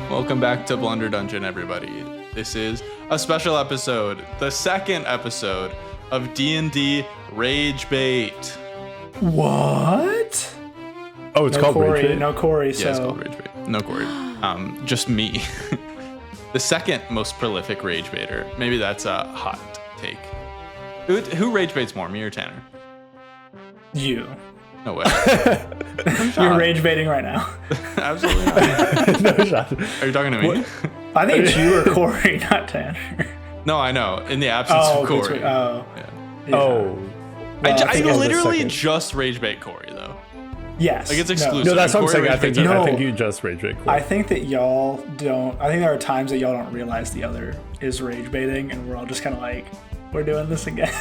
Welcome back to Blunder Dungeon, everybody. This is a special episode, the second episode of D&D Ragebait. What? Oh, it's called Corey, Ragebait? No Corey, so... Yeah, it's called Ragebait. No Corey. Just me. The second most prolific Ragebaiter. Maybe that's a hot take. Who Ragebaits more, me or Tanner? You. No way. You're rage baiting right now. Absolutely not. No shot. Are you talking to me? I think it's you or Corey, not Tanner. No, I know. In the absence of Corey. Yeah. Oh. I think it's the literally second. just Ragebait Corey, though. Yes. Like, it's exclusive. No, that's what I'm Corey saying. I Ragebaits think, are- I think you just Ragebait. Cool. I think that y'all don't... I think there are times that y'all don't realize the other is rage baiting, and we're all just kind of like, we're doing this again.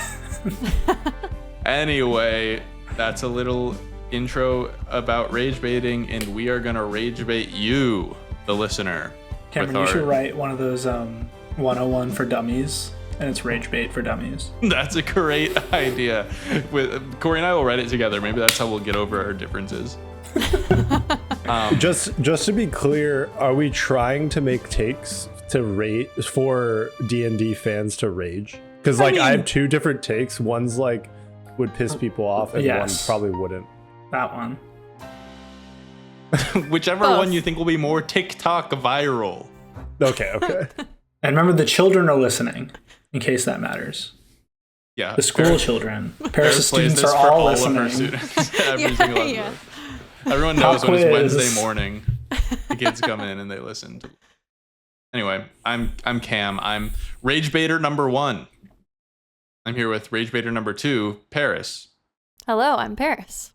Anyway, that's a little intro about rage baiting, and we are gonna rage bait you, the listener. Cameron, you should write one of those 101 for dummies, and it's rage bait for dummies. That's a great idea. With Corey and I will write it together. Maybe that's how we'll get over our differences. Just to be clear, are we trying to make takes to rate for D&D fans to rage? Because I have two different takes. One's like would piss people off, and one probably wouldn't. That one. Whichever one you think will be more TikTok viral. Okay. And remember, the children are listening, in case that matters. Yeah. The school children. Paris plays students this are for all all of her listening. students. Every single episode. Everyone knows when it's Wednesday morning. The kids come in and they listen. Anyway, I'm Cam. I'm Ragebaiter number 1. I'm here with Ragebaiter number 2, Paris. Hello, I'm Paris.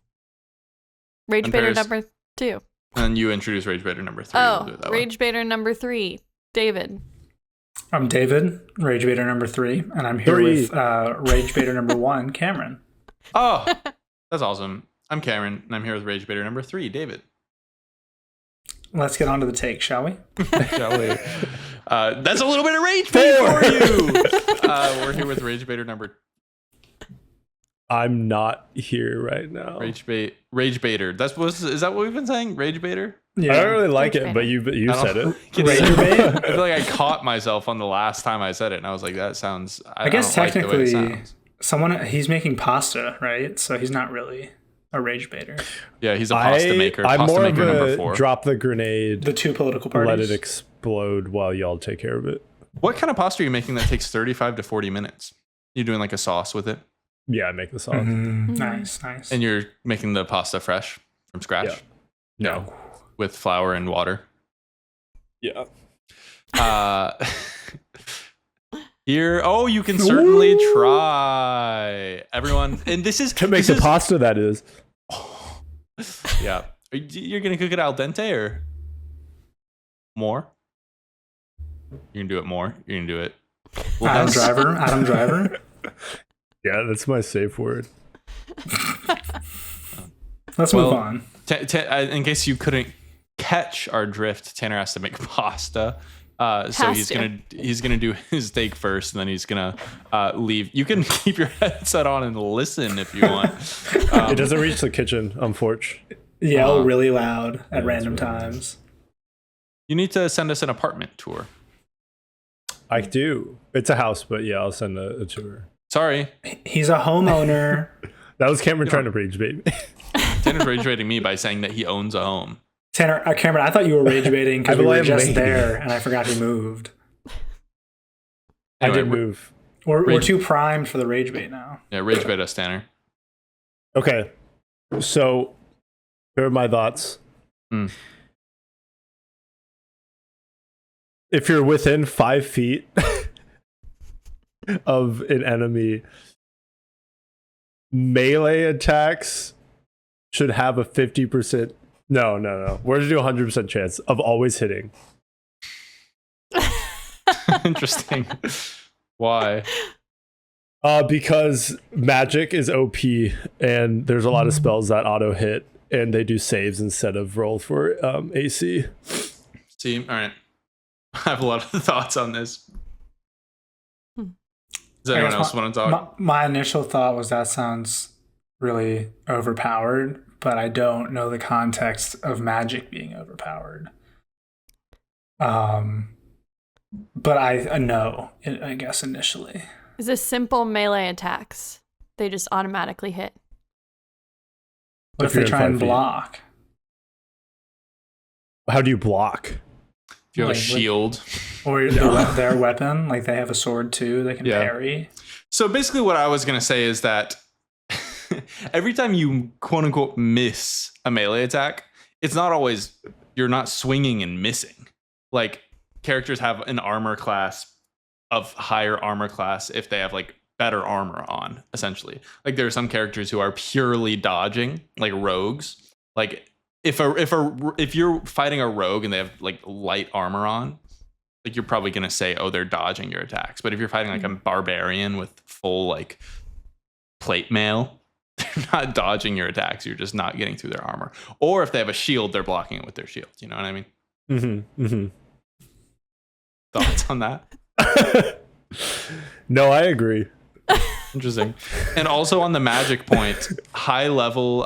Ragebaiter number 2. And you introduce Ragebaiter number 3. Oh, we'll Ragebaiter number 3, David. I'm David, Ragebaiter number 3, and I'm here with Ragebaiter number 1, Cameron. Oh, that's awesome. I'm Cameron, and I'm here with Ragebaiter number 3, David. Let's get on to the take, shall we? Shall we? That's a little bit of rage bait for you. We're here with Ragebaiter number. I'm not here right now. Ragebaiter. Is that what we've been saying? Ragebaiter? Yeah. I don't really like it, Ragebaiter. but you said it. Ragebait? I feel like I caught myself on the last time I said it, and I was like, that sounds. I guess don't like the way it technically, sounds. he's making pasta, right? So he's not really a rage baiter. Yeah, he's a pasta maker. I'm Pasta more maker of number a 4. drop the grenade, The two political parties. let it explode while y'all take care of it. What kind of pasta are you making that takes 35 to 40 minutes? You doing like a sauce with it? Yeah, I make the sauce. Nice. And you're making the pasta fresh from scratch? Yeah. No. With flour and water? Yeah. Here, you can certainly try. Everyone, and this is To make the pasta, that is. Yeah. You're going to cook it al dente or more? You can do it more. You can do it less. Adam Driver. Yeah, that's my safe word. Let's move on. In case you couldn't catch our drift, Tanner has to make pasta. So he's gonna do his take first, and then he's gonna leave. You can keep your headset on and listen if you want. It doesn't reach the kitchen, unfortunately. Yell really loud at random times. You need to send us an apartment tour. I do. It's a house, but yeah, I'll send a tour. Sorry, He's a homeowner. That was Cameron trying to rage bait me. Tanner's rage baiting me by saying that he owns a home. Cameron, I thought you were rage baiting because we were just waiting. there, and I forgot he moved. I Anyway, did move. We're too primed for the rage bait now. Yeah, rage bait us, Tanner. Okay, so here are my thoughts. If you're within 5 feet of an enemy, melee attacks should have a 50%. No. We're going to do 100% chance of always hitting. Interesting. Why? Because magic is OP, and there's a lot of spells that auto hit, and they do saves instead of roll for AC. See, all right. I have a lot of thoughts on this. Does anyone else want to talk? My initial thought was that sounds really overpowered, but I don't know the context of magic being overpowered. But I know, I guess, initially. Is this simple melee attacks? They just automatically hit. What if they try and block? How do you block? If you have a shield. Or their weapon, like they have a sword too, they can parry. So basically what I was going to say is that every time you quote unquote miss a melee attack, it's not always, you're not swinging and missing. Like characters have an armor class of higher armor class if they have like better armor on, essentially. Like there are some characters who are purely dodging, like rogues. Like if you're fighting a rogue and they have like light armor on, like you're probably gonna say, oh, they're dodging your attacks. But if you're fighting like a barbarian with full like plate mail, they're not dodging your attacks. You're just not getting through their armor. Or if they have a shield, they're blocking it with their shield. You know what I mean? Mm-hmm. Mm-hmm. Thoughts on that? No, I agree. Interesting. And also on the magic point, high level,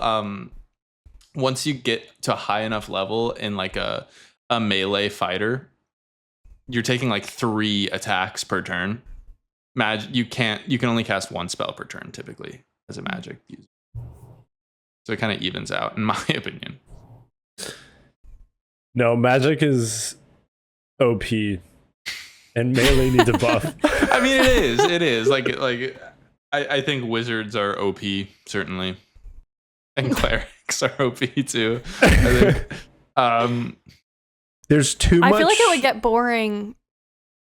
once you get to a high enough level in like a melee fighter, you're taking like 3 attacks per turn. You can only cast 1 spell per turn typically as a magic user. So it kind of evens out, in my opinion. No, magic is OP, and melee needs a buff. I mean, it is. Like I think wizards are OP, certainly. And clerics are OP too. I think. There's too much. I feel like it would get boring.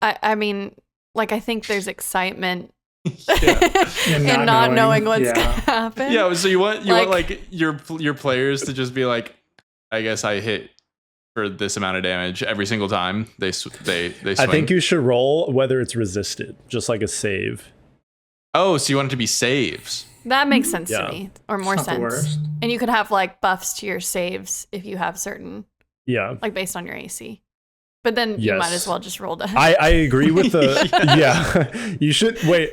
I mean, like I think there's excitement in not knowing what's gonna happen. Yeah, so you want like your players to just be like, I guess I hit for this amount of damage every single time they swing. I think you should roll whether it's resisted, just like a save. Oh, so you want it to be saves? That makes sense to me, or more It's not the sense. worst. And you could have like buffs to your saves if you have certain, Yeah. like based on your AC. But then you might as well just roll to. I agree with the yeah. You should wait.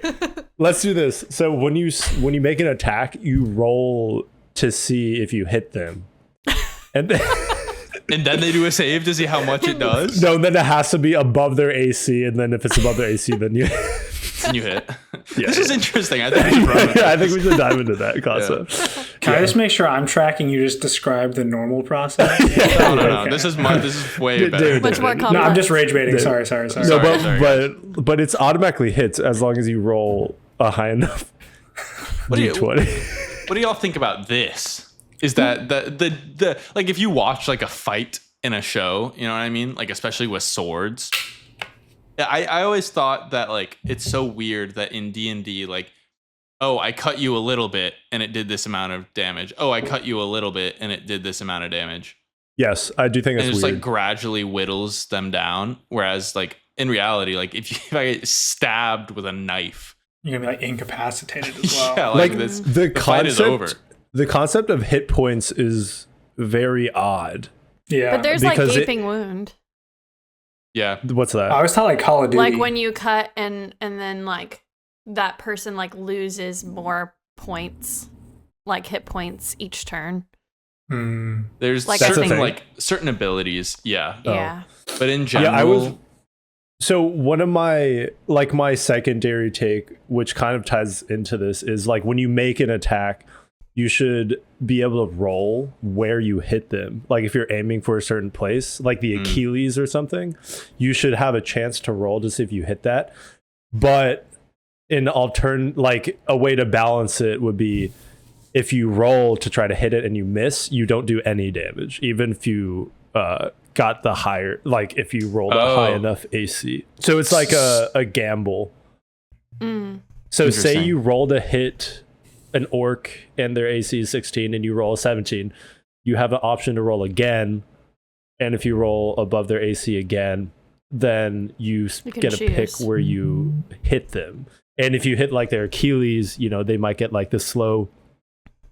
Let's do this. So when you make an attack, you roll to see if you hit them, and then, and then they do a save to see how much it does. No, then it has to be above their AC, and then if it's above their AC, then you. And you hit. Yeah, this is interesting. I think we should run with I think we should dive into that concept. Yeah. Can I just make sure I'm tracking? You just described the normal process. No. Okay. This is way better. Much more complex. No, I'm just rage baiting. Sorry. No, Sorry. but it's automatically hits as long as you roll a high enough D20. What do y'all think about this? Is that the like if you watch like a fight in a show, you know what I mean? Like especially with swords. I always thought that like it's so weird that in D&D like, oh, I cut you a little bit and it did this amount of damage. Oh, I cut you a little bit and it did this amount of damage. Yes, I do think And it's it just weird. like gradually whittles them down. Whereas like in reality, like if I get stabbed with a knife, You're gonna be like incapacitated as well. yeah, like this, the fight is over. The concept of hit points is very odd. Yeah. But there's like Because gaping wound. Yeah. What's that? I always thought like Call of Duty. Like when you cut and then like that person like loses more points, like hit points each turn. There's Like, certain abilities, yeah. Yeah. But in general, So one of my secondary take, which kind of ties into this, is like when you make an attack, you should be able to roll where you hit them. Like if you're aiming for a certain place, like the Achilles or something, you should have a chance to roll to see if you hit that. But like a way to balance it would be if you roll to try to hit it and you miss, you don't do any damage, even if you got the higher, like if you rolled a high enough AC. So it's like a gamble. So say you roll to hit an orc and their AC is 16 and you roll a 17, you have an option to roll again, and if you roll above their AC again, then you get to pick where you hit them. And if you hit like their Achilles, they might get like the slow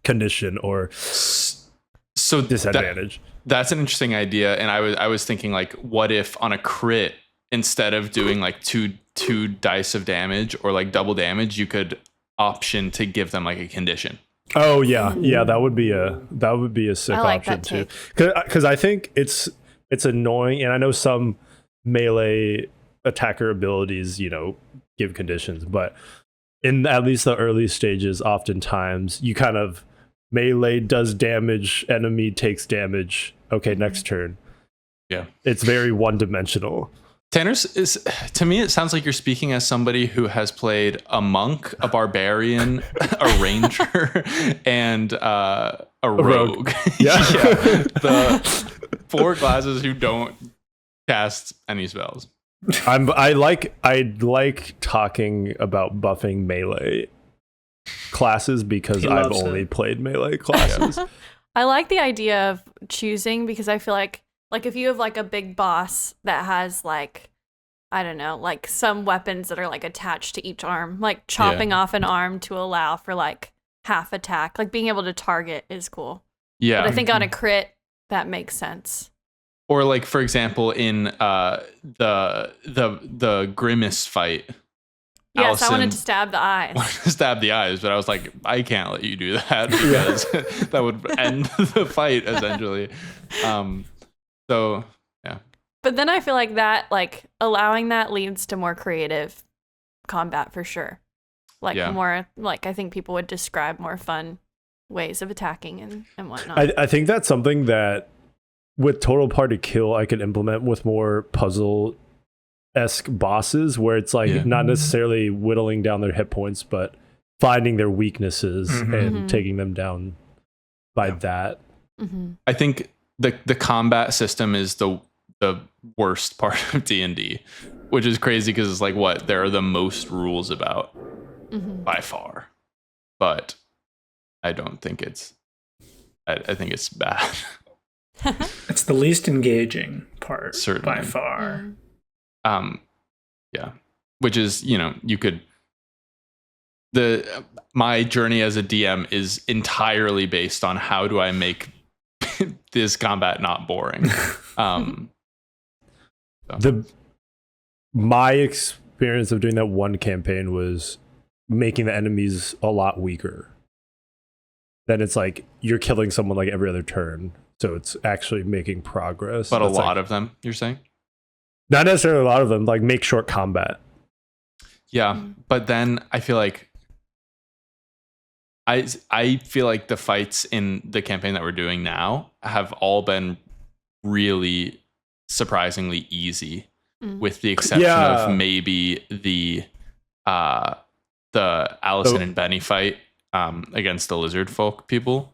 condition or so disadvantage. That's an interesting idea, and I was thinking like, what if on a crit, instead of doing like two dice of damage or like double damage, you could option to give them like a condition. Oh yeah, that would be a sick option too. Because I think it's annoying, and I know some melee attacker abilities, give conditions, but in at least the early stages, oftentimes you kind of melee does damage, enemy takes damage. Okay, next turn. Yeah, it's very one-dimensional. Tanner's to me, it sounds like you're speaking as somebody who has played a monk, a barbarian, a ranger, and a rogue. Yeah. The 4 classes who don't cast any spells. I like talking about buffing melee classes because I've only played melee classes. I like the idea of choosing because I feel like if you have like a big boss that has like, I don't know, like some weapons that are like attached to each arm, like chopping off an arm to allow for like half attack, like being able to target is cool. Yeah. But I think on a crit, that makes sense. Or like, for example, in the Grimace fight. Yes, Allison I wanted to stab the eyes. Wanted to stab the eyes, but I was like, I can't let you do that because that would end the fight essentially. So yeah. But then I feel like that, like allowing that leads to more creative combat for sure. Like more, like I think people would describe more fun ways of attacking and whatnot. I think that's something that with Total Party Kill I could implement with more puzzle-esque bosses where it's like not necessarily whittling down their hit points, but finding their weaknesses and taking them down by that. I think the combat system is the worst part of D&D, which is crazy because it's like what there are the most rules about by far, but I don't think it's I think it's bad. It's the least engaging part by far. Which is, you could my journey as a DM is entirely based on how do I make this combat not boring. My experience of doing that one campaign was making the enemies a lot weaker. Then it's like you're killing someone like every other turn, so it's actually making progress. But a lot of them, you're saying? Not necessarily a lot of them, like make short combat. Yeah, but then I feel like I feel like the fights in the campaign that we're doing now have all been really surprisingly easy, with the exception of maybe the Allison and Benny fight against the lizard folk people.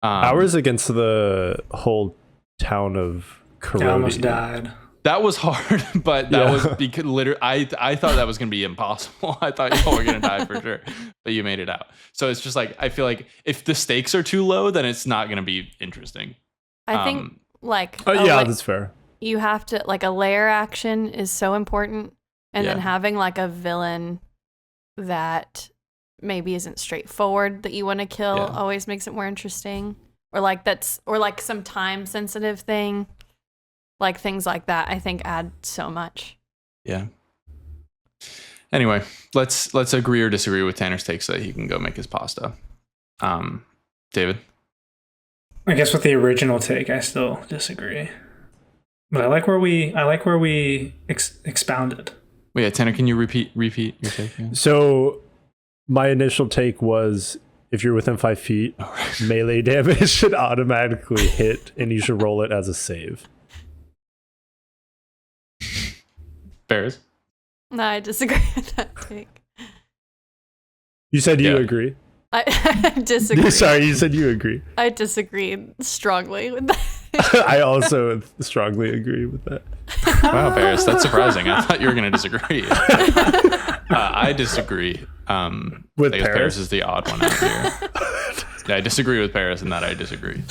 Ours against the whole town of Karodi. I almost died. That was hard, but that was because literally I thought that was going to be impossible. I thought y'all were going to die for sure, but you made it out. So it's just like, I feel like if the stakes are too low, then it's not going to be interesting. I think like... that's fair. You have to, like a layer action is so important. And then having like a villain that maybe isn't straightforward that you want to kill always makes it more interesting. Or like some time sensitive thing. Like things like that, I think add so much. Yeah. Anyway, let's agree or disagree with Tanner's take so that he can go make his pasta. David? I guess with the original take, I still disagree. But I like where we expounded. Wait, Tanner, can you repeat your take? Yeah. So my initial take was if you're within 5 feet, melee damage should automatically hit and you should roll it as a save. Bears? No, I disagree with that take. You said you agree? I disagree. Sorry, you said you agree. I disagree strongly with that. I also strongly agree with that. Wow, Paris, that's surprising. I thought you were going to disagree. I disagree. With Paris is the odd one out here. Yeah, I disagree with Paris in that I disagree.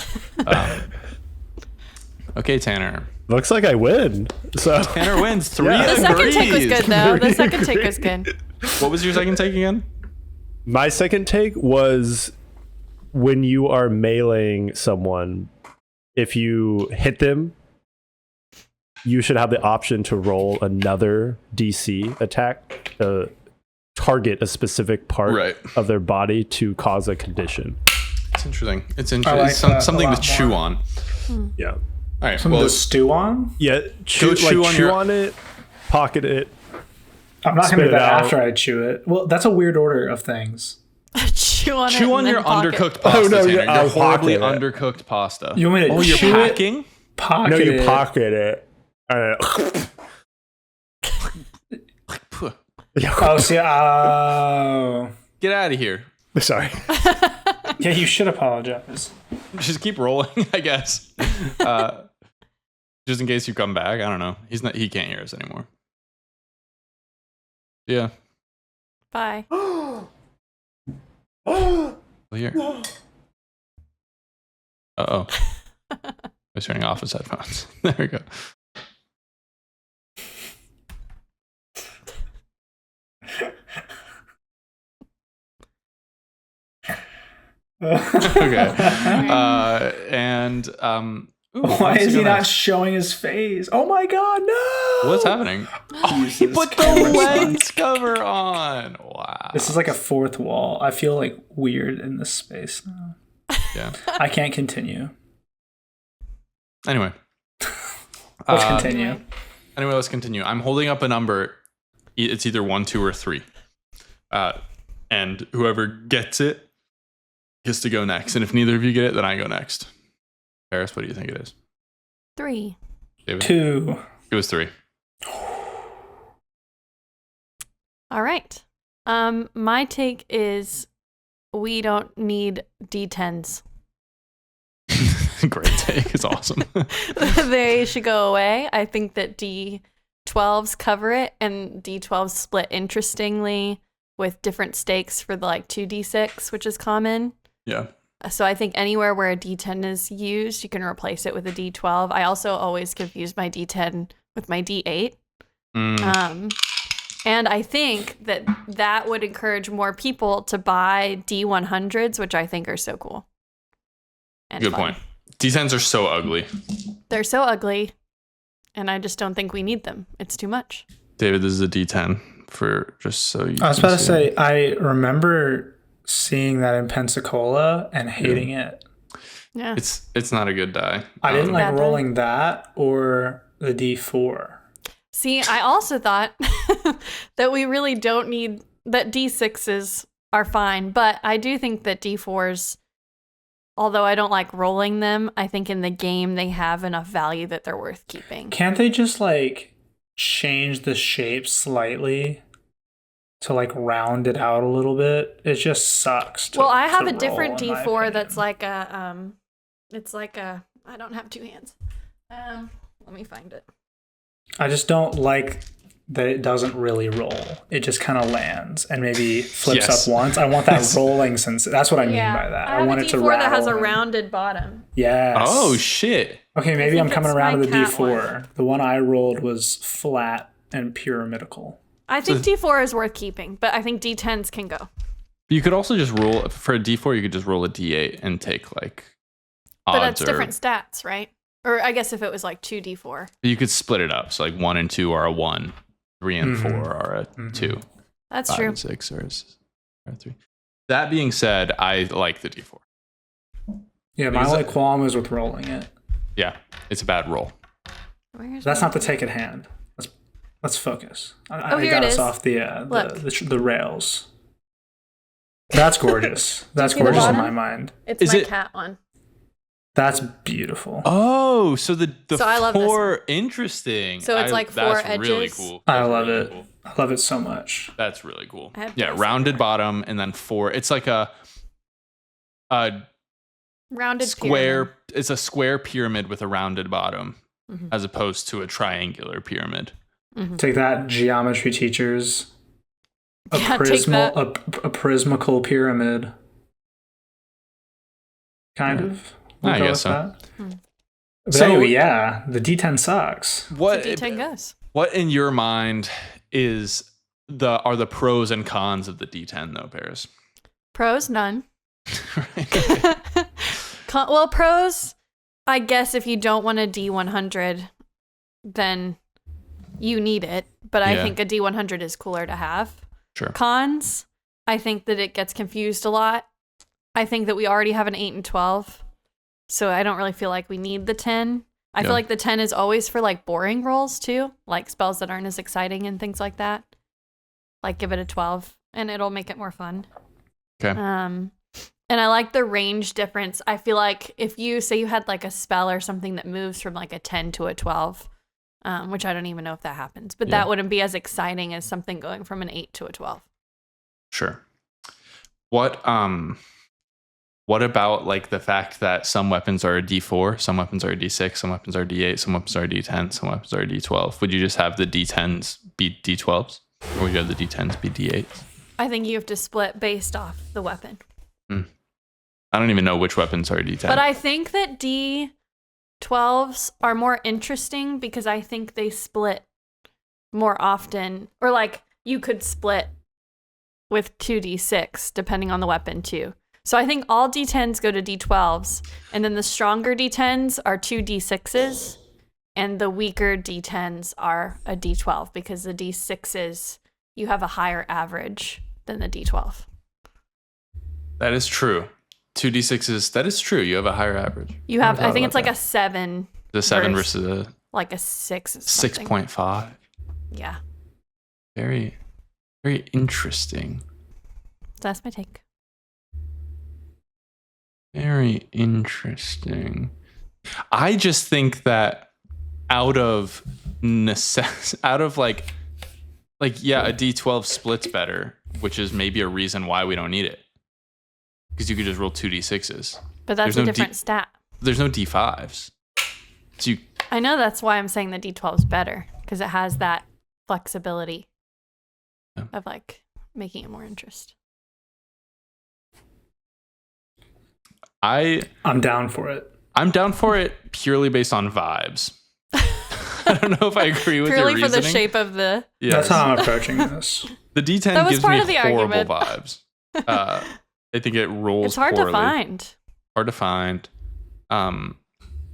Okay, Tanner. Looks like I win. So Tanner wins. 3 The agrees. second take was good, though. The second take was good. What was your second take again? My second take was when you are meleeing someone, if you hit them, you should have the option to roll another DC attack to target a specific part Right. of their body to cause a condition. It's interesting. It's interesting. like It's that something a to lot chew more. on. Yeah. All right. Something Well, to stew on? Yeah, chew on it, pocket it. I'm not Spit going to do it that out. after I chew it. Well, that's a weird order of things. Chew on it. chew on and your then pocket. undercooked pasta. no, Tanner. I'll Your horribly pocket it. undercooked pasta. You want me to Oh, you're chew it? packing? Pocket No, you it. pocket it. Oh, see, oh. Get out of here. Sorry. Yeah, you should apologize. Just keep rolling, I guess. Just in case you come back. I don't know. He can't hear us anymore. Yeah. Bye. Well, here. Uh-oh. He's turning off his headphones. There we go. Okay. Ooh, Why is he gonna- not showing his face? Oh my god, no! What's happening? Oh, he Jesus, put the camera lens sucks. cover on. Wow. This is like a fourth wall. I feel like weird in this space now. Yeah. I can't continue. Anyway. Let's continue. Anyway, let's continue. I'm holding up a number. It's either 1, 2, or 3. And whoever gets it gets to go next. And if neither of you get it, then I go next. Paris, what do you think it is? 3. David? 2. It was 3. All right. My take is we don't need D10s. Great take. It's awesome. They should go away. I think that D12s cover it, and D12s split interestingly with different stakes for the 2d6, which is common. Yeah. So I think anywhere where a D10 is used, you can replace it with a D12. I also always confuse my D10 with my D8. And I think that would encourage more people to buy D100s, which I think are so cool. And Good fun. point. D10s are so ugly. They're so ugly, and I just don't think we need them. It's too much. David, this is a D10 for just so you I was can about to see. say, I remember seeing that in Pensacola and hating it. Yeah. It's not a good die. I didn't like Bad die. rolling that or the D4. See, I also thought that we really don't need that D6s are fine, but I do think that D4s, although I don't like rolling them, I think in the game they have enough value that they're worth keeping. Can't they just change the shape slightly to round it out a little bit? It just sucks. Well, I have to a different roll, in my D4 opinion. that's like a it's like a, I don't have 2 hands. Let me find it. I just don't like that it doesn't really roll. It just kind of lands and maybe flips Yes. up once. I want that rolling sense. That's what I mean Yeah, by that. I have want a it to D4 rattle. that has a and- rounded bottom. Yes. Oh, shit. Okay, maybe think I'm coming it's around my to the cat D4. one. The one I rolled was flat and pyramidical. I think D4 is worth keeping, but I think D10s can go. You could also just roll for a D4. You could just roll a D8 and take odds. But that's different stats, right? Or I guess if it was 2d4. You could split it up. So 1 and 2 are a 1, 3 and 4 are a 2. That's 5 true. and 6 are a 3. That being said, I like the D4. Yeah, my Because- only qualm is with rolling it. Yeah, it's a bad roll. Where's That's my- not the take at hand. Let's focus. I here got it us is. off Look. the rails. That's gorgeous. That's see the gorgeous in bottom? my mind. It's Is my it- cat one. That's beautiful. Oh, so the So I love this 4, interesting. So it's 4 that's really edges. cool. I That's love really it. cool. I love it so much. That's really cool. I have Yeah, both rounded separate. bottom and then 4. It's like a Rounded square. pyramid. It's a square pyramid with a rounded bottom, Mhm. as opposed to a triangular pyramid. Take that, geometry teachers. A Yeah, take that. a prismical pyramid. Kind of. We'll I go guess with so. that. But So- anyway, yeah, the D10 sucks. What D10 goes. What in your mind are the pros and cons of the D10 though, Paris? Pros, none. Right. Well, pros, I guess if you don't want a D100, then you need it. But I Yeah. think a D100 is cooler to have. Sure. Cons, I think that it gets confused a lot. I think that we already have an 8 and 12, so I don't really feel like we need the 10. I feel like the 10 is always for like boring rolls too, like spells that aren't as exciting and things like that. Like give it a 12 and it'll make it more fun. Okay. And I like the range difference. I feel like if you say you had like a spell or something that moves from like a 10 to a 12, which I don't even know if that happens, but that wouldn't be as exciting as something going from an 8 to a 12. Sure. What about like the fact that some weapons are a D4, some weapons are a D6, some weapons are D8, some weapons are D10, some weapons are D12? Would you just have the D10s be D12s, or would you have the D10s be D8s? I think you have to split based off the weapon. I don't even know which weapons are D10. But I think that D12s are more interesting because I think they split more often, or like you could split with 2D6 depending on the weapon too. So I think all D10s go to D12s, and then the stronger D10s are 2D6s, and the weaker D10s are a D12 because the D6s, you have a higher average than the D12. That is true. 2D6s, that is true. You have a higher average. You have, I think it's like a 7. The 7 versus a like a 6. 6.5. Yeah. Very, very interesting. That's my take. Very interesting. I just think that out of necessity, out of like yeah, a D12 splits better, which is maybe a reason why we don't need it, because you could just roll 2D6s. But that's a different stat. There's no D5s. So I know, that's why I'm saying the D12 is better, because it has that flexibility of like making it more interest. I'm down for it. I'm down for it purely based on vibes. I don't know if I agree with purely your reasoning. for the shape of the. Yes. That's how I'm approaching this. The D10 gives part me of the horrible argument. vibes. I think it rolls. It's hard poorly. to find. Hard to find.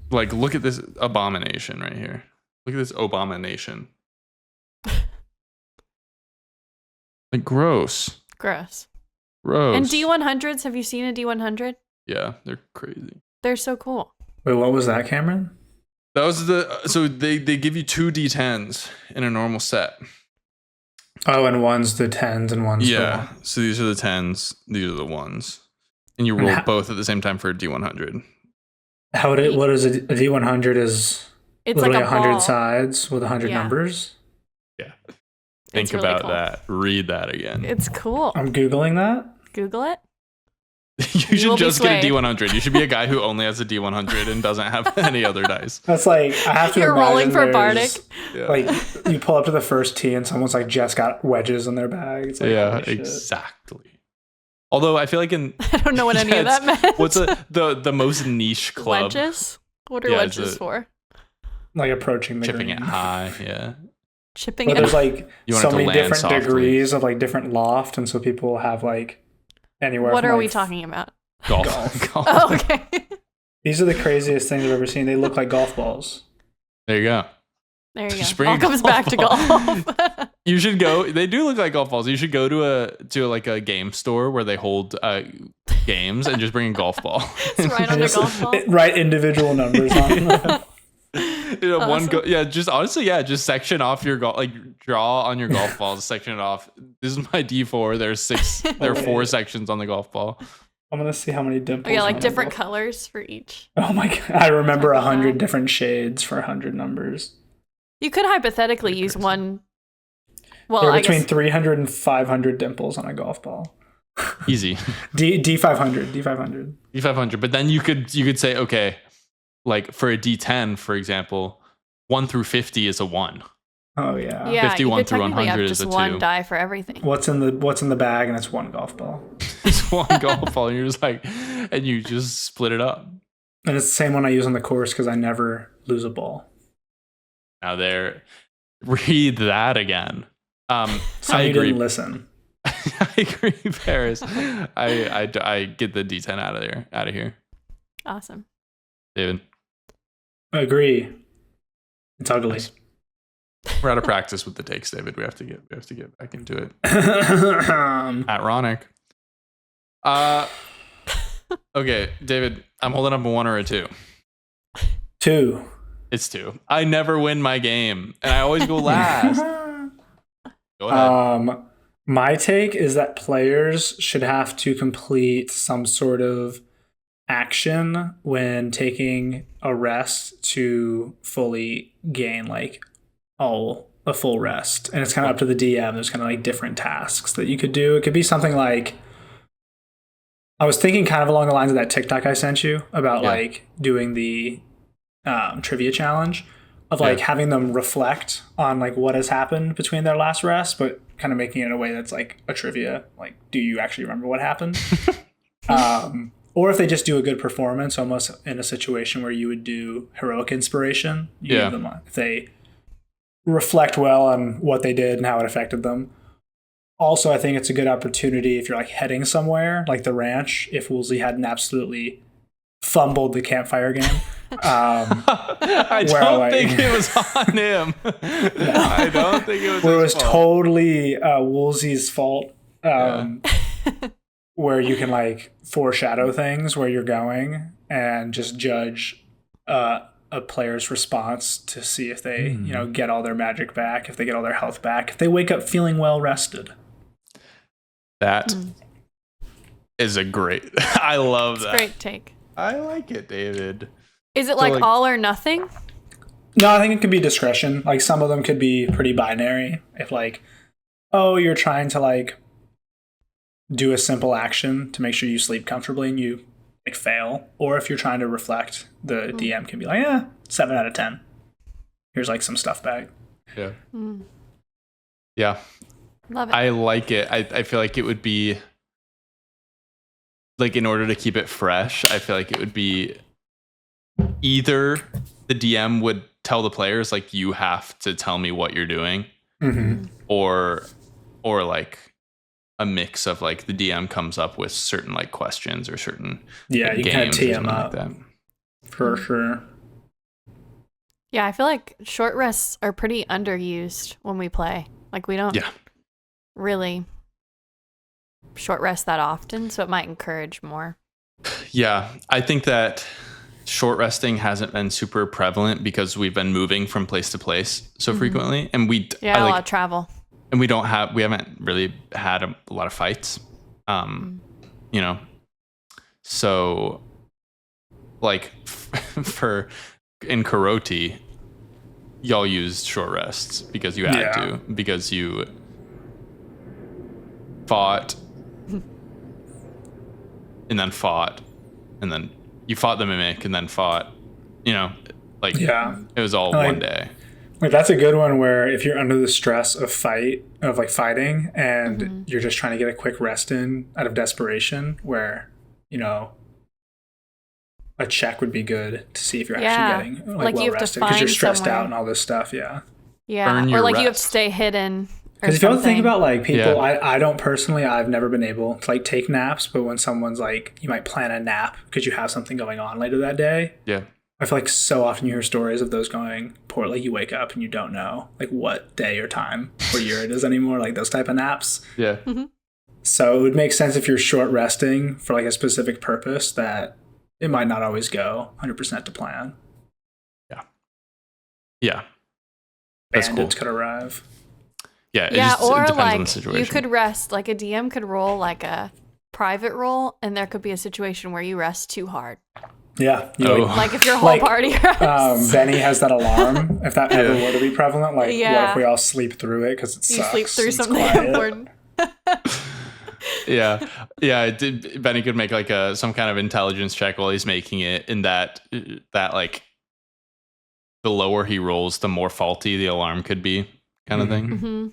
Like look at this abomination right here. Look at this abomination. Like gross. Gross. Gross. And D100s, have you seen a D100? Yeah, they're crazy. They're so cool. Wait, what was that, Cameron? That was so they give you 2 D10s in a normal set. Oh, and one's the 10s and one's Yeah. So these are the 10s, these are the 1s. And you roll both at the same time for a D100. What is a D100 is It's literally like a 100 ball. sides with 100 numbers. Yeah. Think It's really about cool. that. Read that again. It's cool. I'm Googling that. Google it. You will should be just get a swayed. D100. You should be a guy who only has a D100 and doesn't have any other dice. That's like, I have to You're rolling imagine for Bardic. there's, Yeah. Like, you pull up to the first tee and someone's like just got wedges in their bag. It's like, Yeah, holy shit. exactly. Although I feel like in I don't know what any of that meant. what's the most niche club? Wedges? What are Yeah, it's wedges a- for? Like approaching the Chipping green. it high, yeah. Chipping But it. there's like You want so it to many land different softly. degrees of like different loft, and so people have like anywhere. What from, are like, we talking about? Golf. Golf. Oh, okay. These are the craziest things I've ever seen. They look like golf balls. There you go. There you Just go. bring All a comes golf back to ball. golf. You should go. They do look like golf balls. You should go to like a game store where they hold games and just bring a golf ball. It's right on the golf ball. Write individual numbers on them. Awesome. Just honestly, just section off your golf, like draw on your golf balls, section it off. This is my D4. There are 4 sections on the golf ball. I'm gonna see how many dimples. Oh, yeah, are like on different the golf- colors for each. Oh my god! I remember Check that 100 out. different shades for 100 numbers. You could hypothetically use one. Well, They're I between guess 300 and 500 dimples on a golf ball. Easy. D500, D500. D500. But then you could say, okay, like for a D10, for example, 1 through 50 is a 1. Oh yeah. yeah, 51 you could through technically 100 have is just a one 2. die for everything. What's in the bag? And it's one golf ball. It's one golf ball, and you're just like, and you just split it up. And it's the same one I use on the course because I never lose a ball. Now read that again. So I you agree. didn't listen. I agree, Paris. I get the D10 out of here. Awesome. David. Agree. It's ugly. Nice. We're out of practice with the takes, David. We have to get back into it. Ironic. Okay, David, I'm holding up a 1 or a 2. 2. It's 2. I never win my game, and I always go last. Go ahead. My take is that players should have to complete some sort of action when taking a rest to fully gain like a full rest. And it's kind of up to the DM. There's kind of like different tasks that you could do. It could be something like, I was thinking kind of along the lines of that TikTok I sent you about like doing the trivia challenge of like having them reflect on like what has happened between their last rest, but kind of making it in a way that's like a trivia. Like, do you actually remember what happened? Or if they just do a good performance, almost in a situation where you would do heroic inspiration. You give them if they reflect well on what they did and how it affected them. Also, I think it's a good opportunity if you're like heading somewhere, like the ranch, if Woolsey hadn't absolutely fumbled the campfire game. I don't think it was on him. I don't think it was where it his was fault. totally Woolsey's fault. Where you can like foreshadow things where you're going and just judge a player's response to see if they get all their magic back, if they get all their health back, if they wake up feeling well rested. That is a great. I love that. Great take. I like it, David. Is it like all or nothing? No, I think it could be discretion. Like some of them could be pretty binary. If like, oh, you're trying to like do a simple action to make sure you sleep comfortably and you like fail, or if you're trying to reflect, the DM can be like, 7 out of 10. Here's like some stuff back. Yeah. Yeah. Love it. I like it. I feel like it would be like, in order to keep it fresh, I feel like it would be either the DM would tell the players like, you have to tell me what you're doing, or like a mix of like the DM comes up with certain like questions or certain you games kind of tee them like up that. For sure. Yeah, I feel like short rests are pretty underused when we play. Like we don't really short rest that often, so it might encourage more. Yeah, I think that short resting hasn't been super prevalent because we've been moving from place to place so frequently, and a lot of travel, and we haven't really had a lot of fights, you know, so like for in Karoti, y'all used short rests because you had to, because you fought and then fought and then you fought the mimic and then fought, you know, like it was all one day. Like that's a good one where if you're under the stress of fighting and you're just trying to get a quick rest in out of desperation, where, you know, a check would be good to see if you're actually getting like well you have rested to because you're find stressed somewhere. out and all this stuff. Yeah. Earn Or your like you have to rest. stay hidden. Because if you don't think something. about like people, I don't personally, I've never been able to like take naps, but when someone's like, you might plan a nap because you have something going on later that day. Yeah. I feel like so often you hear stories of those going poorly. You wake up and you don't know like what day or time or year it is anymore, like those type of naps. Yeah. So it would make sense if you're short resting for like a specific purpose that it might not always go 100% to plan. Yeah. That's Bandits cool. could arrive. Yeah. Yeah, or it depends on the like situation. you could rest, like a DM could roll like a private roll, and there could be a situation where you rest too hard. Yeah. Like if your whole party rests. Benny has that alarm. If that ever were to be prevalent, like what if we all sleep through it because it sucks? You sleep through and it's something quiet? important. Yeah. Benny could make like some kind of intelligence check while he's making it, in that like the lower he rolls, the more faulty the alarm could be, kind of thing.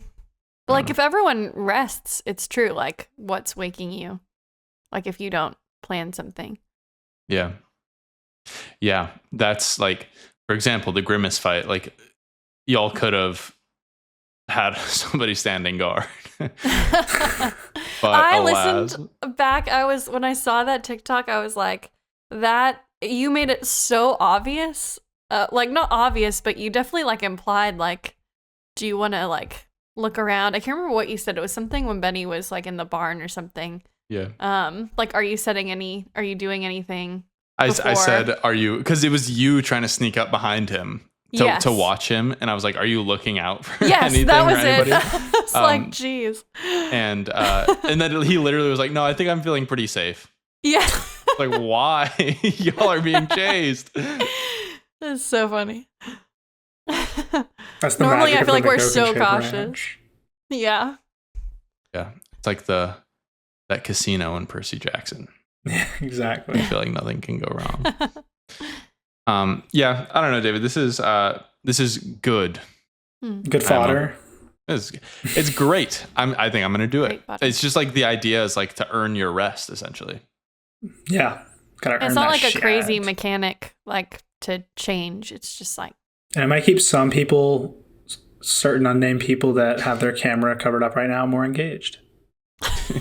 But like if everyone rests, it's true. Like what's waking you? Like if you don't plan something. Yeah. Yeah. That's like, for example, the Grimace fight. Like y'all could have had somebody standing guard. But I alas, listened back. When I saw that TikTok, I was like, that you made it so obvious. Like not obvious, but you definitely like implied like do you want to like look around? I can't remember what you said. It was something when Benny was like in the barn or something. Yeah. Like, are you doing anything? I said, are you, because it was you trying to sneak up behind him to watch him. And I was like, are you looking out for anything? That was or anybody? it. It's like, geez. And then he literally was like, no, I think I'm feeling pretty safe. Yeah. Like, why? Y'all are being chased. That's so funny. That's the Normally, I feel like we're Coke so and Chip cautious. Ranch. Yeah. Yeah. It's like that casino in Percy Jackson. Yeah, exactly. I feel like nothing can go wrong. Yeah, I don't know, David. This is good. Good fodder. It's great. I think I'm gonna do it. Fodder. It's just like the idea is like to earn your rest, essentially. Yeah. It's not like a crazy mechanic like to change. It's just like, and it might keep some people, certain unnamed people that have their camera covered up right now, more engaged.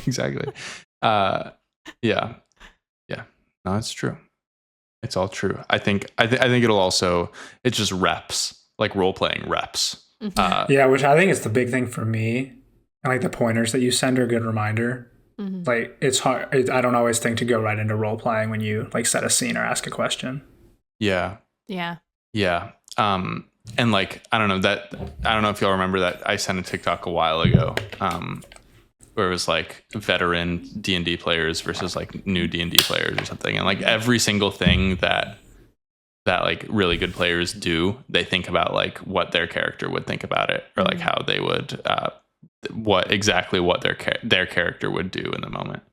Exactly. Yeah. No, it's true. It's all true. I think it'll also, it's just reps, like role playing reps. Yeah, which I think is the big thing for me. And like the pointers that you send are a good reminder. Mm-hmm. Like it's hard. I don't always think to go right into role playing when you like set a scene or ask a question. Yeah. Yeah. Yeah. And like, I don't know if y'all remember that I sent a TikTok a while ago, where it was like veteran D&D players versus like new D&D players or something. And like every single thing that like really good players do, they think about like what their character would think about it, or like how they would, what their character would do in the moment.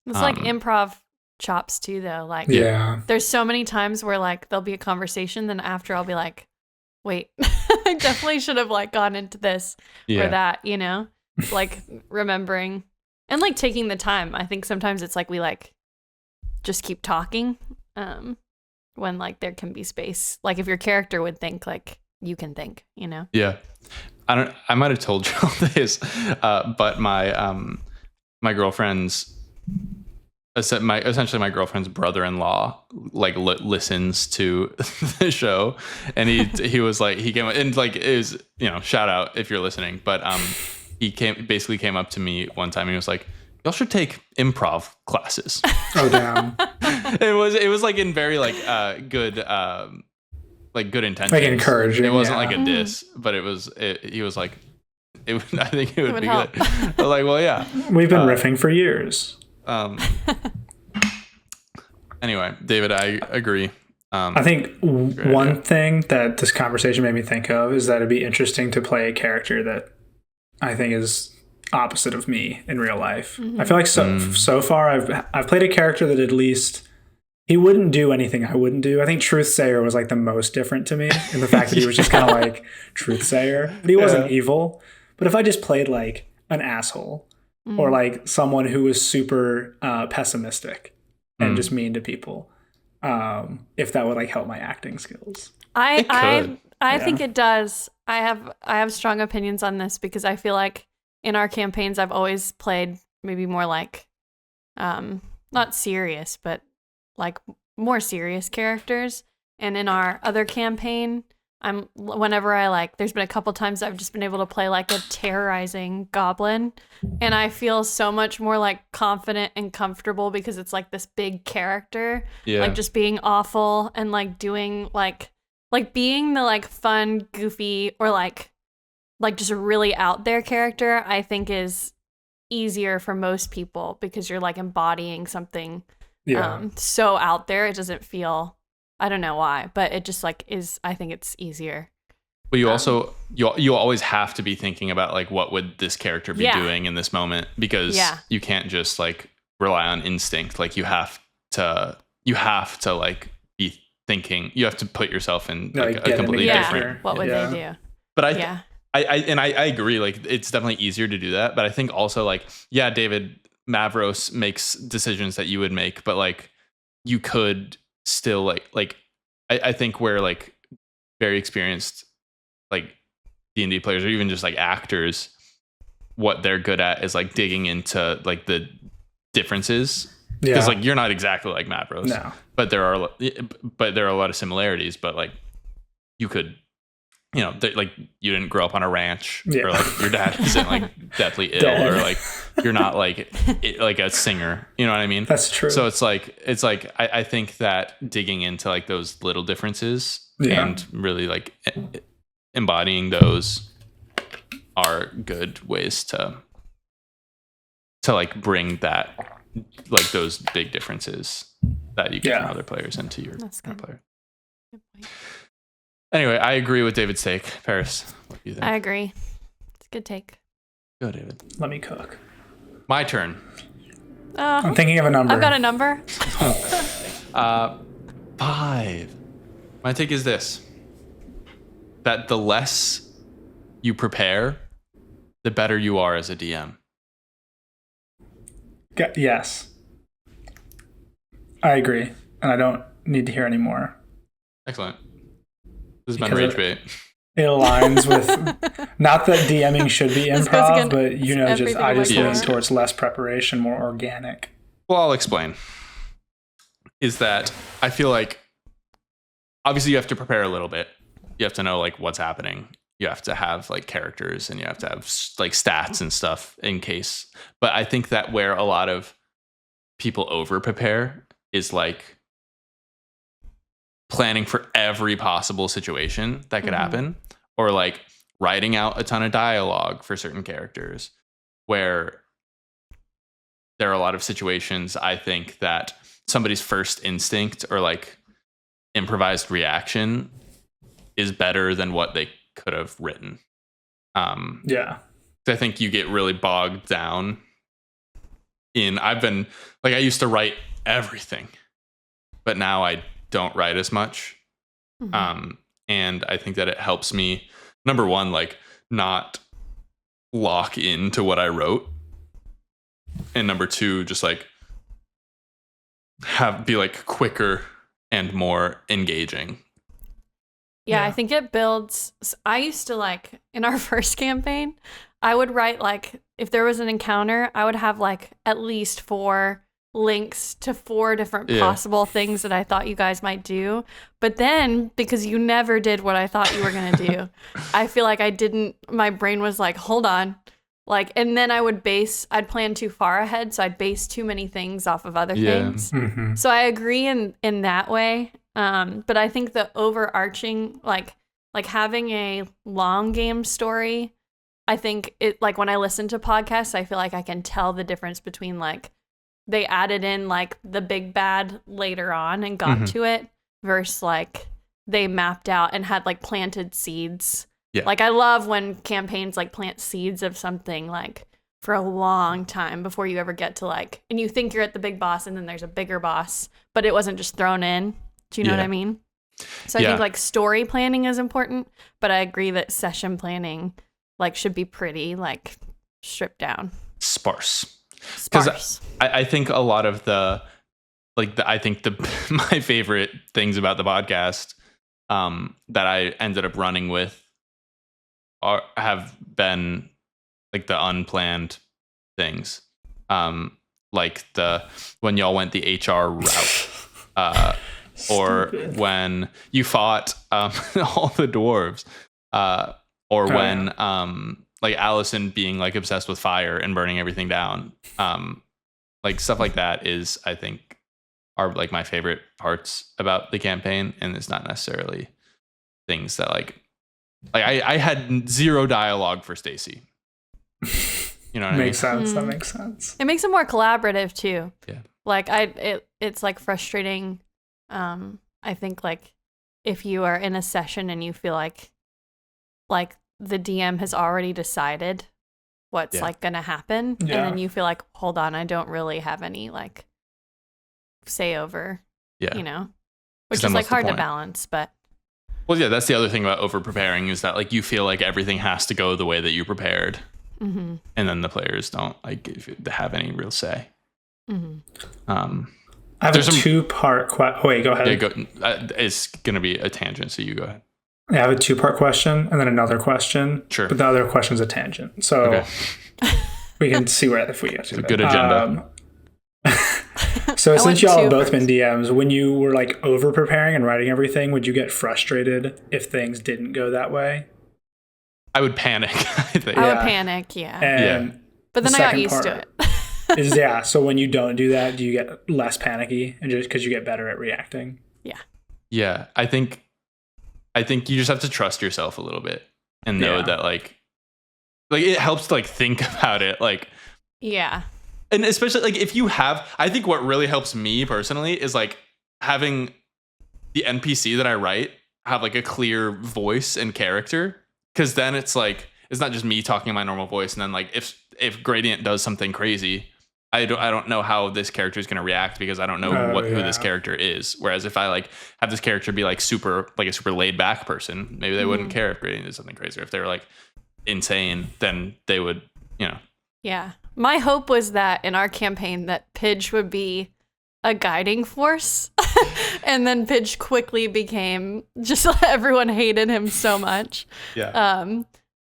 It's like improv chops too, though. Like, there's so many times where like there'll be a conversation, then after I'll be like, wait, I definitely should have like gone into this or that, you know? Like remembering and like taking the time. I think sometimes it's like we like just keep talking when like there can be space. Like if your character would think, like you can think, you know? Yeah. I might have told you all this, but my girlfriend's essentially my girlfriend's brother-in-law like listens to the show, and he was like, he came and like is, you know, shout out if you're listening, but he came up to me one time and he was like, y'all should take improv classes. Oh damn. It was like in very like good good intentions. Like encouraging. It wasn't like a diss, but he was like, I think it would be help. Good. I was like, well, yeah. We've been riffing for years. Anyway, David, I agree. I think one thing that this conversation made me think of is that it'd be interesting to play a character that I think is opposite of me in real life. Mm-hmm. I feel like so far I've played a character that at least he wouldn't do anything I wouldn't do. I think Truthsayer was like the most different to me in the fact that he was just kind of like Truthsayer, but he wasn't evil. But if I just played like an asshole or like someone who was super pessimistic and just mean to people, if that would like help my acting skills. I think it does. I have strong opinions on this because I feel like in our campaigns I've always played maybe more like not serious, but like more serious characters. And in our other campaign, whenever I like, there's been a couple times I've just been able to play like a terrorizing goblin, and I feel so much more like confident and comfortable because it's like this big character, like just being awful and like doing like being the like fun, goofy, or like just really out there character, I think is easier for most people because you're like embodying something so out there. It doesn't feel, I don't know why, but it just like is, I think it's easier. But you also, you always have to be thinking about like, what would this character be doing in this moment? Because you can't just like rely on instinct. Like you have to like be thinking, you have to put yourself in like a completely different. What would they do? But I agree. Like it's definitely easier to do that. But I think also like, David Mavros makes decisions that you would make, but like you could still like I think where like very experienced like D&D players or even just like actors, what they're good at is like digging into like the differences, because like you're not exactly like Mavros, but there are a lot of similarities, but like you could you know, like you didn't grow up on a ranch, or like your dad isn't like deathly ill, or like you're not like a singer. You know what I mean? That's true. So it's like I think that digging into like those little differences and really like embodying those are good ways to like bring that, like those big differences that you get from other players into your player. Good point. Anyway, I agree with David's take. Paris, what do you think? I agree. It's a good take. Go, David. Let me cook. My turn. I'm thinking of a number. I've got a number. 5. My take is this: that the less you prepare, the better you are as a DM. Yes. I agree. And I don't need to hear any more. Excellent. This has been Ragebait. It aligns with, not that DMing should be improv, but I just lean towards less preparation, more organic. Well, I'll explain. Is that I feel like obviously you have to prepare a little bit. You have to know like what's happening. You have to have like characters, and you have to have like stats and stuff in case. But I think that where a lot of people over prepare is like planning for every possible situation that could happen, or like writing out a ton of dialogue for certain characters, where there are a lot of situations I think that somebody's first instinct or like improvised reaction is better than what they could have written. I think you get really bogged down in, I used to write everything, but now I don't write as much. And I think that it helps me, number one, like not lock into what I wrote, and number two, just like be like quicker and more engaging. Yeah, I think it builds. I used to like in our first campaign, I would write like if there was an encounter, I would have like at least 4 links to 4 different possible things that I thought you guys might do. But then because you never did what I thought you were going to do, I feel like my brain was like, hold on. Like, and then I'd plan too far ahead. So I'd base too many things off of other things. So I agree in that way. But I think the overarching, like having a long game story, I think it, like when I listen to podcasts, I feel like I can tell the difference between like they added in like the big bad later on and got to it versus like they mapped out and had like planted seeds. Yeah. Like I love when campaigns like plant seeds of something like for a long time before you ever get to like, and you think you're at the big boss and then there's a bigger boss, but it wasn't just thrown in. Do you know what I mean? So I think like story planning is important, but I agree that session planning like should be pretty like stripped down. Sparse. Because I think a lot of my favorite things about the podcast that I ended up running with have been like the unplanned things, like when y'all went the HR route, or when you fought all the dwarves, or when like Allison being like obsessed with fire and burning everything down. Like stuff like that is, I think, are like my favorite parts about the campaign, and it's not necessarily things that like I had 0 dialogue for Stacy. You know what I mean? Makes sense. That makes sense. It makes it more collaborative too. Yeah. Like it's like frustrating. I think like if you are in a session and you feel like the DM has already decided what's like going to happen. And then you feel like, hold on, I don't really have any like say over, you know, which is like hard to balance, but. Well, yeah, that's the other thing about over preparing is that like you feel like everything has to go the way that you prepared. And then the players don't like have any real say. I have a 2-part question. Wait, go ahead. Yeah, it's going to be a tangent, so you go ahead. I have a 2-part question and then another question. Sure. But the other question is a tangent. So we can see if we get to it. Good agenda. So I since went y'all have two both been first. DMs, when you were like over preparing and writing everything, would you get frustrated if things didn't go that way? I would panic. I think. I would Yeah. panic, yeah. And But then the I got second used to part it. is so when you don't do that, do you get less panicky and just because you get better at reacting? Yeah, I think you just have to trust yourself a little bit and know that like it helps to like think about it, like Yeah. and especially like if you have, I think what really helps me personally is like having the NPC that I write have like a clear voice and character, because then it's like it's not just me talking in my normal voice, and then like if Gradient does something crazy, I don't know how this character is going to react because I don't know who this character is. Whereas if I like have this character be like a super laid back person, maybe they wouldn't care if Gradient did something crazy. Or if they were like insane, then they would, Yeah. My hope was that in our campaign that Pidge would be a guiding force. And then Pidge quickly became just everyone hated him so much. Yeah.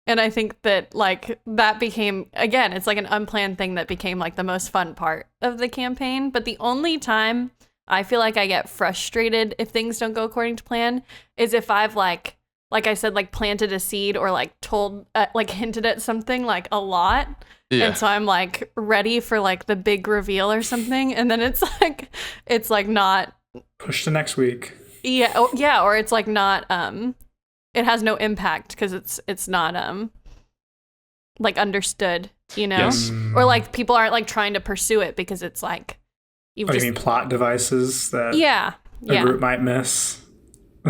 And I think that like that became, again, it's like an unplanned thing that became like the most fun part of the campaign. But the only time I feel like I get frustrated if things don't go according to plan is if I've like I said, like planted a seed or like told, like hinted at something like a lot. Yeah. And so I'm like ready for like the big reveal or something. And then it's like not push to next week. Yeah. Or it's like not, it has no impact because it's not like understood, Yes. or like people aren't like trying to pursue it because it's like you mean plot devices that a group might miss.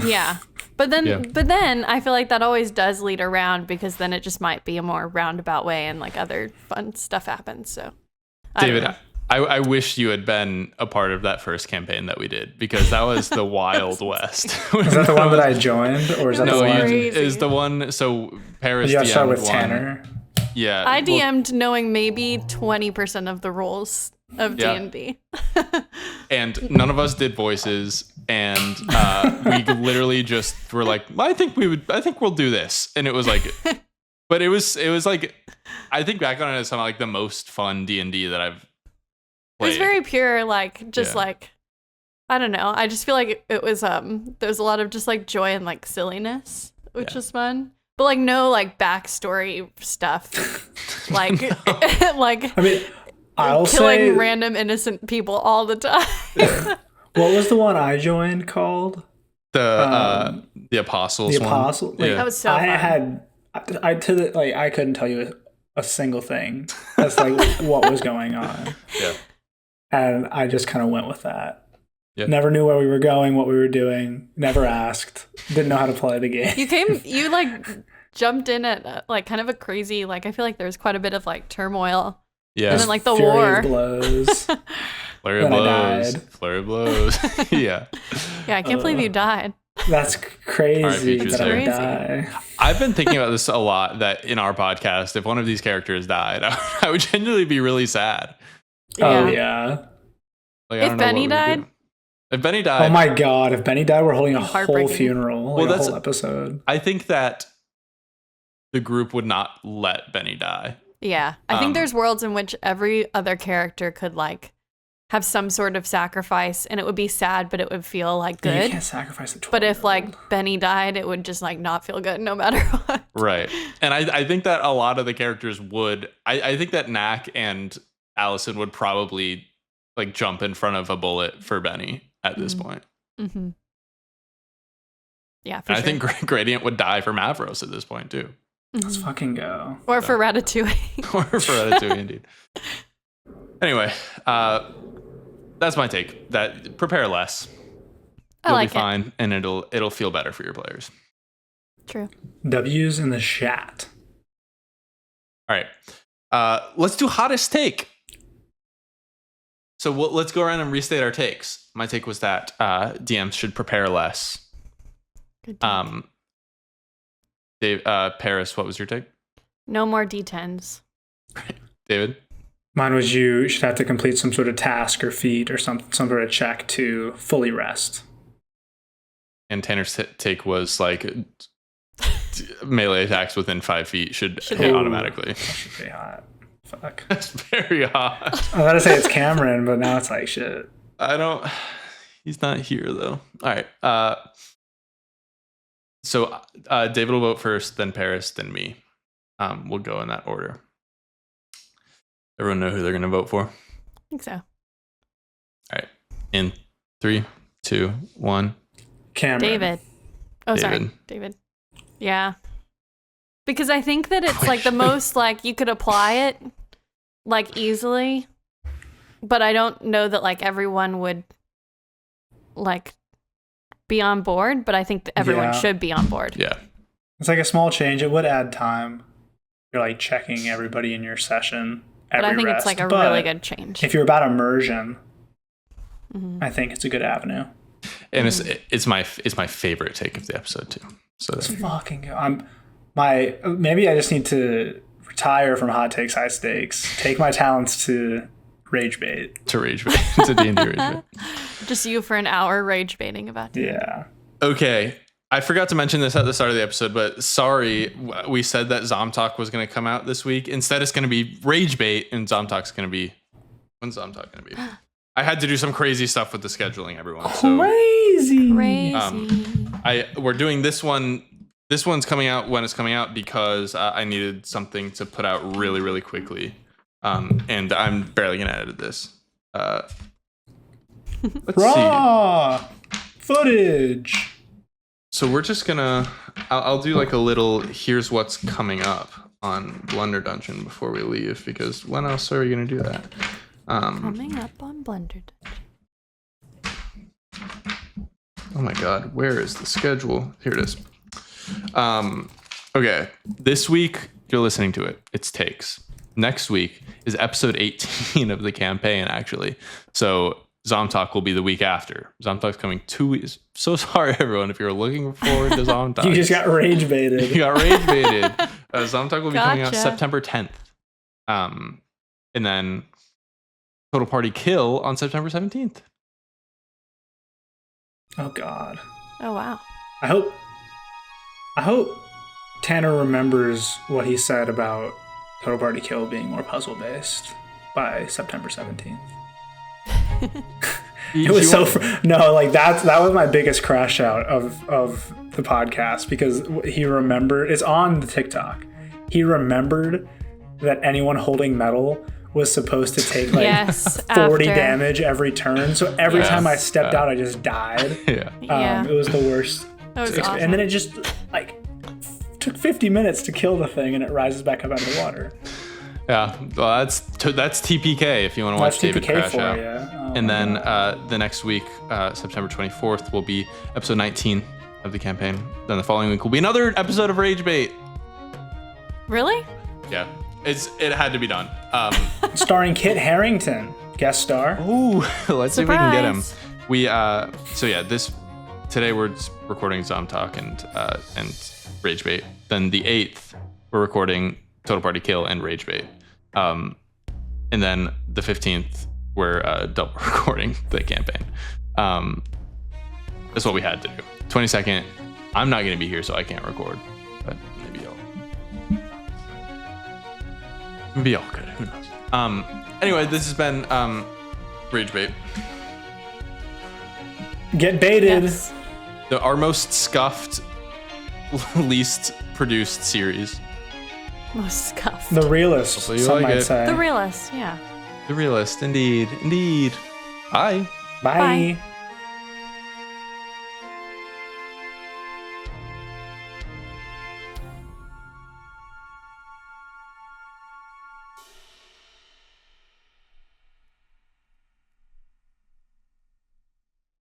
Yeah. But then I feel like that always does lead around because then it just might be a more roundabout way and like other fun stuff happens. So David, I wish you had been a part of that first campaign that we did, because that was the Wild West. Is that the one that I joined, or is that the one? Is the one. So Paris. You start with Tanner. Yeah, I DM'd knowing maybe 20% of the rules of D&D. And none of us did voices, and we literally just were like, I think we'll do this, and it was like, but it was like, I think back on it as some like the most fun D&D that I've played. It was very pure, like just like, I don't know. I just feel like it was there's a lot of just like joy and like silliness, which was fun. But like no like backstory stuff. Like like I mean, I'll killing say random innocent people all the time. What was the one I joined called? The Apostles. The Apostle. Like, that was so fun. I couldn't tell you a single thing. That's like what was going on. Yeah. And I just kind of went with that. Yep. Never knew where we were going, what we were doing. Never asked. Didn't know how to play the game. You like jumped in at like kind of a crazy, like I feel like there was quite a bit of like turmoil. Yeah. And then like the Fury war. Of blows. Flurry of blows. Flurry of blows. Yeah. Yeah, I can't believe you died. That's crazy that I would crazy. die. I've been thinking about this a lot, that in our podcast, if one of these characters died, I would genuinely be really sad. Oh, yeah. Like, If Benny died? If Benny died. Oh my God. If Benny died, we're holding a whole funeral. Like a whole episode. I think that the group would not let Benny die. Yeah. I think there's worlds in which every other character could like have some sort of sacrifice and it would be sad, but it would feel like good. You can't sacrifice a 12-year-old. But if like Benny died, it would just like not feel good no matter what. Right. And I think that a lot of the characters would. I think that Knack and Allison would probably like jump in front of a bullet for Benny at this point. Mm-hmm. Yeah, for and sure. I think Gradient would die for Mavros at this point too. Let's fucking go. Or for Ratatouille. Or for Ratatouille, indeed. Anyway, that's my take. That prepare less. You'll be fine, and it'll feel better for your players. True. W's in the chat. All right. Let's do hottest take. So let's go around and restate our takes. My take was that DMs should prepare less. Good take. Dave, Paris, what was your take? No more D10s. David? Mine was you should have to complete some sort of task or feat or some sort of check to fully rest. And Tanner's take was like melee attacks within 5 feet should hit automatically. That should be hot. Fuck. That's very hot. I was about to say it's Cameron, but now it's like shit. He's not here though. All right. So David will vote first, then Paris, then me. We'll go in that order. Everyone know who they're going to vote for? I think so. All right. In 3, 2, 1. Cameron. David. Oh, sorry. David. Yeah. Because I think that it's like the most like you could apply it like easily, but I don't know that like everyone would like be on board, but I think that everyone should be on board. Yeah. It's like a small change. It would add time. You're like checking everybody in your session. But I think it's like a really good change. If you're about immersion, I think it's a good avenue. And it's my favorite take of the episode too. So it's fucking good. Maybe I just need to retire from hot takes, high stakes. Take my talents to Ragebait. To Ragebait. To D&D Ragebait. Just you for an hour rage baiting about it. Yeah. Okay. I forgot to mention this at the start of the episode, but sorry, we said that Zomtalk was going to come out this week. Instead, it's going to be Ragebait, and Zomtalk's going to be... When's Zomtalk going to be? I had to do some crazy stuff with the scheduling, everyone. Crazy. We're doing this one. This one's coming out when it's coming out because I needed something to put out really, really quickly. And I'm barely going to edit this. Let's Raw footage. So we're just gonna, I'll do like a little, here's what's coming up on Blunder Dungeon before we leave, because when else are we gonna do that? Coming up on Blunder Dungeon. Oh my God, where is the schedule? Here it is. Okay, this week, you're listening to it, it's takes. Next week is episode 18 of the campaign, actually. So Zomtalk will be the week after. Zomtalk's coming 2 weeks. So sorry, everyone, if you're looking forward to Zomtalk. You just got rage baited. You got rage baited. Zomtalk will be coming out September 10th. And then Total Party Kill on September 17th. Oh, God. Oh, wow. I hope Tanner remembers what he said about Total Party Kill being more puzzle-based by September 17th. It was that was my biggest crash out of the podcast, because he remembered, it's on the TikTok, he remembered that anyone holding metal was supposed to take 40 damage every turn, so every time I stepped out I just died. It was the worst. That was awesome. And then it just took 50 minutes to kill the thing, and it rises back up out of the water. Yeah, well, that's TPK if you want to watch David crash out. And then the next week, September 24th, will be episode 19 of the campaign. Then the following week will be another episode of Ragebait. Really? Yeah, it had to be done. Starring Kit Harington, guest star. Ooh, let's see if we can get him. Today we're recording Zomtalk and Ragebait. Then the 8th, we're recording Total Party Kill and Ragebait. And then the 15th, we're double recording the campaign. That's what we had to do. 22nd, I'm not going to be here, so I can't record. But maybe y'all could. Who knows? Anyway, this has been Ragebait. Get baited. Yes. Our most scuffed, least produced series. Most scuffed. The realist, some might say. The realist, yeah. The realist, indeed. Bye. Bye.